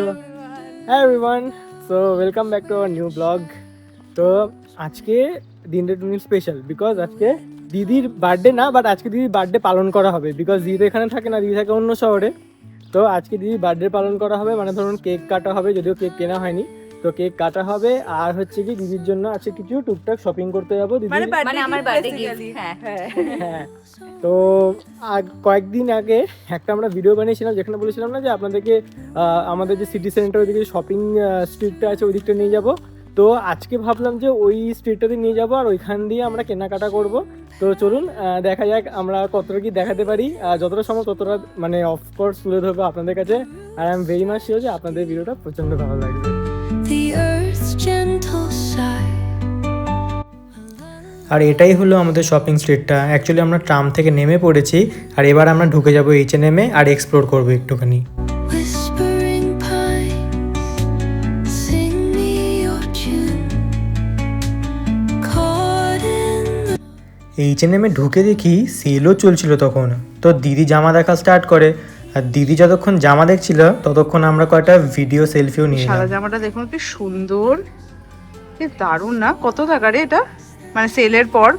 Hi everyone. So welcome back to our new vlog. তো আজকে দিনটা টুনি স্পেশাল বিকজ আজকে দিদির বার্থডে না, বাট আজকে দিদির বার্থডে পালন করা হবে বিকজ দিদি এখানে থাকে না, দিদি থাকে অন্য শহরে। তো আজকে দিদির বার্থডে পালন করা হবে, মানে ধরুন কেক কাটা হবে, যদিও কেক কেনা হয়নি, তো কেক কাটা হবে। আর হচ্ছে কি দিদির জন্য আছে কিছু টুকটাক শপিং করতে যাবো দিদি, মানে আমার বার্থডে গিফট। হ্যাঁ। তো কয়েকদিন আগে একটা আমরা ভিডিও বানিয়েছিলাম যেখানে বলেছিলাম না যে আপনাদেরকে আমাদের যে সিটি সেন্টার ওইদিকে শপিং স্ট্রিটটা আছে ওই দিকটা নিয়ে যাব। তো আজকে ভাবলাম যে ওই স্ট্রিটটাতে নিয়ে যাব আর ওইখান দিয়ে আমরা কেনাকাটা করব। তো চলুন দেখা যাক আমরা কতটা কি দেখাতে পারি, যতটা সম্ভব ততটা মানে অফকোর্স তুলে ধরবো আপনাদের কাছে। আর I am very much sure যে আপনাদের ভিডিওটা প্রচণ্ড ভালো লাগবে। আর এটাই হলো আমাদের শপিং স্ট্রিটটা। অ্যাকচুয়ালি আমরা ট্রাম থেকে নেমে পড়েছি আর এবার আমরা ঢুকে যাবো H&M এ আর এক্সপ্লোর করবো একটুখানি। H&M এ ঢুকে দেখি সেলও চলছিল তখন। তো দিদি জামা দেখা স্টার্ট করে আর দিদি যতক্ষণ জামা দেখছিল ততক্ষণ আমরা কয়েকটা ভিডিও সেলফিও নিয়ে সাদা জামাটা দেখুন কি সুন্দর, কি দারুণ না? কত টাকা রে এটা, মানে সেলের পর?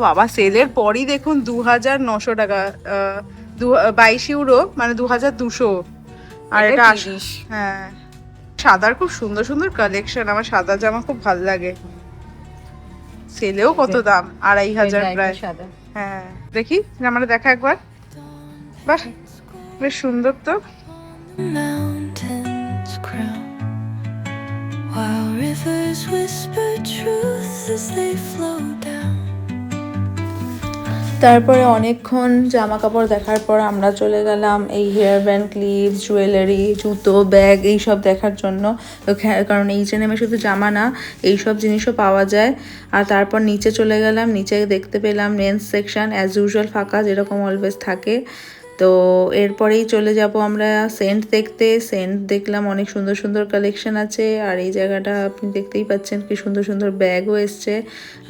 বাবা সেলের পরই দেখুন 2900 টাকা, 22 ইউরো, মানে 2200। আর এটা হ্যাঁ, সাদার খুব সুন্দর সুন্দর কালেকশন। আমার সাদা জামা খুব ভালো লাগে। সেলেও কত দাম, 2500 প্রায়। হ্যাঁ দেখি জামাটা দেখা একবার। বাহ বেশ সুন্দর তো। তারপরে অনেকক্ষণ জামা কাপড় দেখার পর আমরা চলে গেলাম এই হেয়ার ব্যান্ড, ক্লিপস, জুয়েলারি, জুতো, ব্যাগ এইসব দেখার জন্য। কারণ H&M শুধু জামা না, এইসব জিনিসও পাওয়া যায়। আর তারপর নিচে চলে গেলাম, নিচে দেখতে পেলাম মেন্স সেকশন, অ্যাজ ইউজুয়াল ফাঁকা, যেরকম অলওয়েজ থাকে। তো এরপরেই চলে যাব আমরা সেন্ট দেখতে। সেন্ট দেখলাম অনেক সুন্দর সুন্দর কালেকশন আছে। আর এই জায়গাটা আপনি দেখতেই পাচ্ছেন কি সুন্দর সুন্দর ব্যাগও এসছে।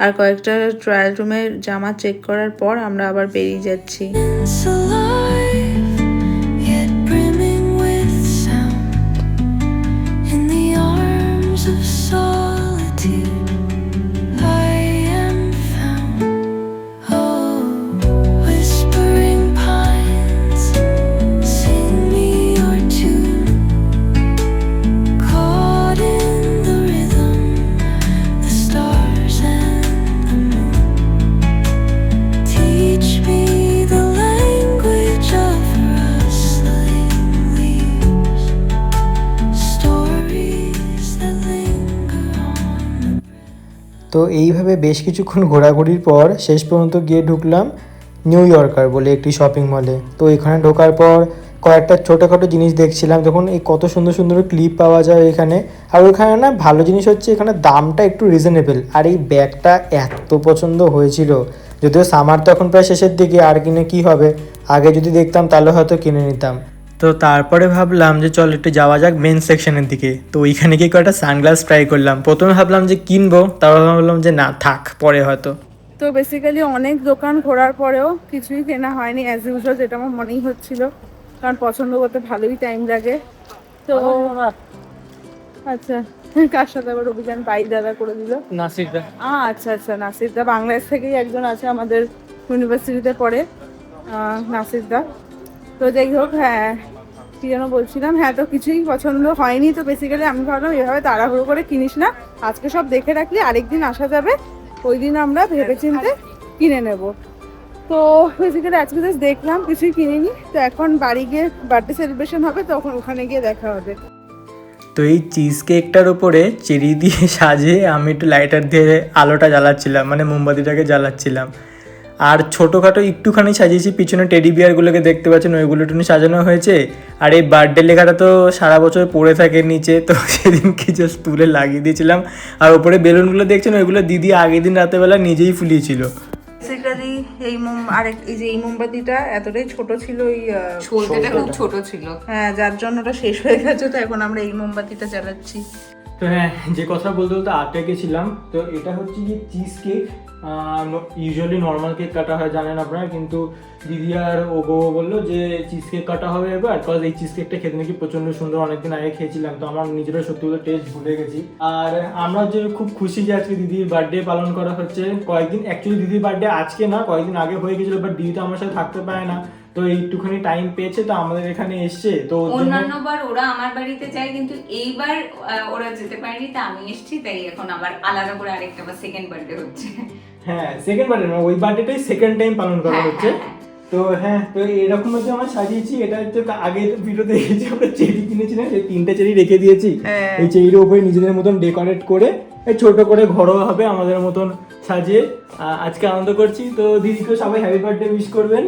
আর কয়েকটা ট্রায়াল রুমের জামা চেক করার পর আমরা আবার বেরিয়ে যাচ্ছি। তো এইভাবে বেশ কিছুক্ষণ ঘোরাঘুরির পর শেষ পর্যন্ত গিয়ে ঢুকলাম নিউ ইয়র্কার বলে একটি শপিং মলে। তো এখানে ঢোকার পর কয়েকটা ছোটোখাটো জিনিস দেখছিলাম, যখন এই কত সুন্দর সুন্দর ক্লিপ পাওয়া যায় এখানে। আর ওইখানে না ভালো জিনিস হচ্ছে এখানে দামটা একটু রিজনেবল। আর এই ব্যাগটা এত পছন্দ হয়েছিল, যদিও সামার তো এখন প্রায় শেষের দিকে, আর কিনে কি হবে, আগে যদি দেখতাম তাহলে হয়তো কিনে নিতাম। তো তারপরে ভাবলাম যে চল একটু যাওয়া যাক মেন সেকশনের দিকে। তো ওইখানে গিয়ে কয়েকটা সানগ্লাস ট্রাই করলাম। প্রথমে ভাবলাম যে কিনবো, তারপর ভাবলাম যে না থাক, পরে হয়তো। তো বেসিক্যালি অনেক দোকান ঘোরার পরেও কিছুই কেনা হয়নি অ্যাজ ইউজুয়াল, যেটা আমার মনেই হচ্ছিল, কারণ পছন্দ করতে ভালোই টাইম লাগে। তো আচ্ছা, কার সাথে আবার অভিযান পাই দাদা করে দিল? নাসিরদা। আচ্ছা আচ্ছা, নাসিরদা বাংলাদেশ থেকেই একজন আছে আমাদের ইউনিভার্সিটিতে পড়ে, নাসিরদা। তো যাই হোক, হ্যাঁ কি যেন বলছিলাম, হ্যাঁ তো কিছুই পছন্দ হয়নি। তো বেসিক্যালি আমি ভাবলাম এভাবে তাড়াহুড়ো করে কিনিস না, আজকে সব দেখে রাখলে আরেকদিন আসা যাবে, ওই দিন আমরা ভেবেচিন্তে কিনে নেব। তো বেসিক্যালি আজকে জাস্ট দেখলাম, কিছুই কিনিনি। তো এখন বাড়ি গিয়ে বার্থডে সেলিব্রেশন হবে, তখন ওখানে গিয়ে দেখা হবে। তো এই চিজ কেকটার উপরে চেরি দিয়ে সাজিয়ে আমি একটু লাইটার দিয়ে আলোটা জ্বালাচ্ছিলাম, মানে মোমবাতিটাকে জ্বালাচ্ছিলাম। আর ছোটোখাটো একটুখানি সাজিয়েছি, পিছনে টেডি বিয়ারগুলোকে দেখতে পাচ্ছেন, ওইগুলো একটু সাজানো হয়েছে। আর এই বার্থডে লেখাটা তো সারা বছর পড়ে থাকে নিচে, তো সেদিনকে জাস্ট তুলে লাগিয়ে দিয়েছিলাম। আর ওপরে বেলুনগুলো দেখছেন, ওইগুলো দিদি আগের দিন রাতেরবেলা নিজেই ফুলিয়েছিল। বেসিক্যালি এই মোমবাতিটা এতটাই ছোট ছিল, খুব ছোট ছিল, হ্যাঁ, যার জন্য ওটা শেষ হয়ে গেছে। তো এখন আমরা এই মোমবাতিটা জ্বালাচ্ছি। তো হ্যাঁ, যে কথা বলতে বলতে আটকে গেছিলাম। তো এটা হচ্ছে যে cheese cake, usually normal cake কাটা হয় জানেন আপনারা, কিন্তু দিদি আর ও বউ বললো যে চিজ কেক কাটা হবে এবার, কজ এই চিজ কেকটা খেতে নাকি প্রচন্ড সুন্দর, অনেকদিন আগে খেয়েছিলাম তো আমার নিজেরও সত্যি বলতে টেস্ট ভুলে গেছি। আর আমরা যে খুব খুশি যে আজকে দিদির বার্থডে পালন করা হচ্ছে। কয়েকদিন অ্যাকচুয়ালি দিদির বার্থডে আজকে না, কয়েকদিন আগে হয়ে গেছিলো, বাট দিদি তো আমার সাথে থাকতে পারে না, তো এইটুখানি টাইম পেয়েছে তো আমাদের এখানে এসছে। তো অন্যান্যবার ওরা আমার বাড়িতে যায়, কিন্তু এইবার ওরা যেতে পারেনি, তা আমি এসেছি, তাই এখন আবার আলাদা করে আরেকটা বা সেকেন্ড বার্থডে হচ্ছে। হ্যাঁ সেকেন্ড বার্থডে না, ওই বার্থডেটাই সেকেন্ড টাইম পালন করা হ্যাঁ, হচ্ছে। হ্যাঁ, তো হ্যাঁ, তো এরকম হচ্ছে আমরা সাজিয়েছি। এটা হচ্ছে আগের ভিডিওতে দেখেছি আমরা চেরি কিনেছিলাম, এই 3টে চেরি রেখে দিয়েছি। হ্যাঁ। এই চেরির উপরে নিজেদের মতন ডেকোরেট করে এই ছোট করে ঘরোয়া হবে আমাদের মতন সাজিয়ে আজকে আনন্দ করছি। তো দিদিকে সবাই হ্যাপি বার্থডে উইশ করবেন,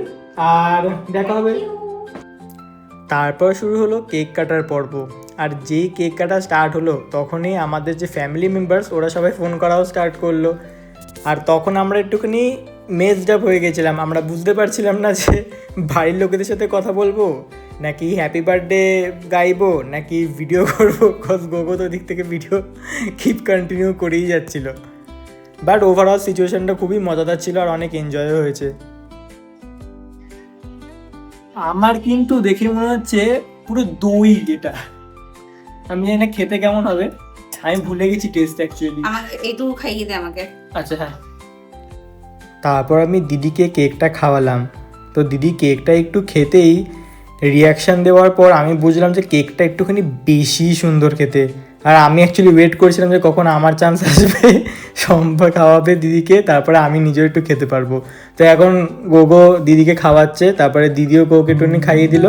আর দেখা হবে। তারপর শুরু হলো কেক কাটার পর্ব। আর যেই কেক কাটা স্টার্ট হলো তখনই আমাদের যে ফ্যামিলি মেম্বার্স ওরা সবাই ফোন করাও স্টার্ট করলো। আর তখন আমরা একটুখানি মেজড আপ হয়ে গেছিলাম, আমরা বুঝতে পারছিলাম না যে বাড়ির লোকেদের সাথে কথা বলবো নাকি হ্যাপি বার্থডে গাইবো নাকি ভিডিও করবো, কজ গোগো তো দিক থেকে ভিডিও কিপ কন্টিনিউ করেই যাচ্ছিল। বাট ওভারঅল সিচুয়েশনটা খুবই মজাদার ছিল আর অনেক এনজয় হয়েছে। আমার কিন্তু দেখে মনে হচ্ছে পুরো দই এটা, আমি জানি না খেতে কেমন হবে, আমি ভুলে গেছি টেস্ট অ্যাকচুয়ালি। আমাকে এইটুকু খাইয়ে দে আমাকে। আচ্ছা হ্যাঁ। তারপর আমি দিদিকে কেকটা খাওয়ালাম, তো দিদি কেকটা একটু খেতেই রিয়াকশান দেওয়ার পর আমি বুঝলাম যে কেকটা একটুখানি বেশি সুন্দর খেতে। আর আমি অ্যাকচুয়ালি ওয়েট করছিলাম যে কখন আমার চান্স আসবে, সম্ভব খাওয়াবে দিদিকে, তারপরে আমি নিজেও একটু খেতে পারবো। তো এখন গোগো দিদিকে খাওয়াচ্ছে, তারপরে দিদিও গোকে একটুখানি খাইয়ে দিল।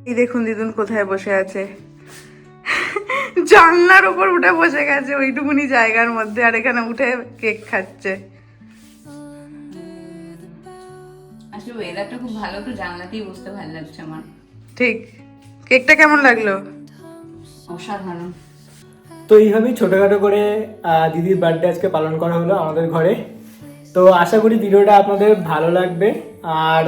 এই দেখুন দিদুন কোথায় বসে আছে, জানলার উপর উঠে বসে গেছে ওইটুকুনি জায়গার মধ্যে, আর এখানে উঠে কেক খাচ্ছে। আসলে ওয়েদারটা খুব ভালো, তো জানলাতেই বসতে ভালো লাগছে আমার। ঠিক, কেকটা কেমন লাগলো? অসাধারণ। তো এইভাবেই ছোটোখাটো করে দিদির বার্থডে আজকে পালন করা হলো আমাদের ঘরে। তো আশা করি ভিডিওটা আপনাদের ভালো লাগবে, আর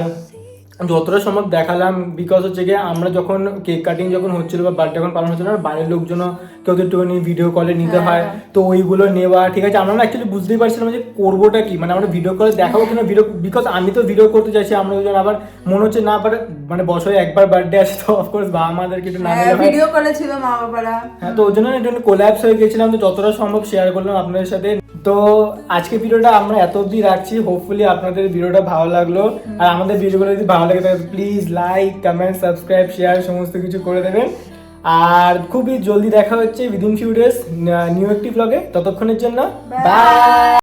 যতটা সম্ভব দেখালাম, বিকজ হচ্ছে গিয়ে আমরা যখন কেক কাটিং যখন হচ্ছিলো বা বার্থডে যখন পালন হচ্ছিল, আর বাইরের লোকজনও কেউ তো একটুখানি ভিডিও কলে নিতে হয়, তো ওইগুলো নেওয়া ঠিক আছে। আমরা অ্যাকচুয়ালি বুঝতেই পারছিলাম যে করবোটা কি, মানে আমরা ভিডিও কলে দেখাবো কিনা ভিডিও, বিকজ আমি তো ভিডিও করতে চাইছি, আমরা দুজন আবার মনে হচ্ছে না, আবার মানে বছরে একবার বার্থডে আসে, তো অফকোর্স বাবা আমাদেরকে একটু না নিলে হয়। ভিডিও করেছিল মা বাবারা। হ্যাঁ, তো ওই জন্য একটু কোল্যাপস হয়ে গেছিলাম, তো যতটা সম্ভব শেয়ার করলাম আপনাদের সাথে। তো আজকে ভিডিওটা আমরা এত অবধি রাখছি, হোপফুলি আপনাদের ভিডিওটা ভালো লাগলো। আর আমাদের ভিডিওগুলো যদি ভালো লাগে তাহলে please like, comment, subscribe, share সমস্ত কিছু করে দেবেন। আর খুবই জলদি দেখা হচ্ছে উইদিন ফিউ ডেজ নিউ একটি ব্লগে। ততক্ষণের জন্য বাই।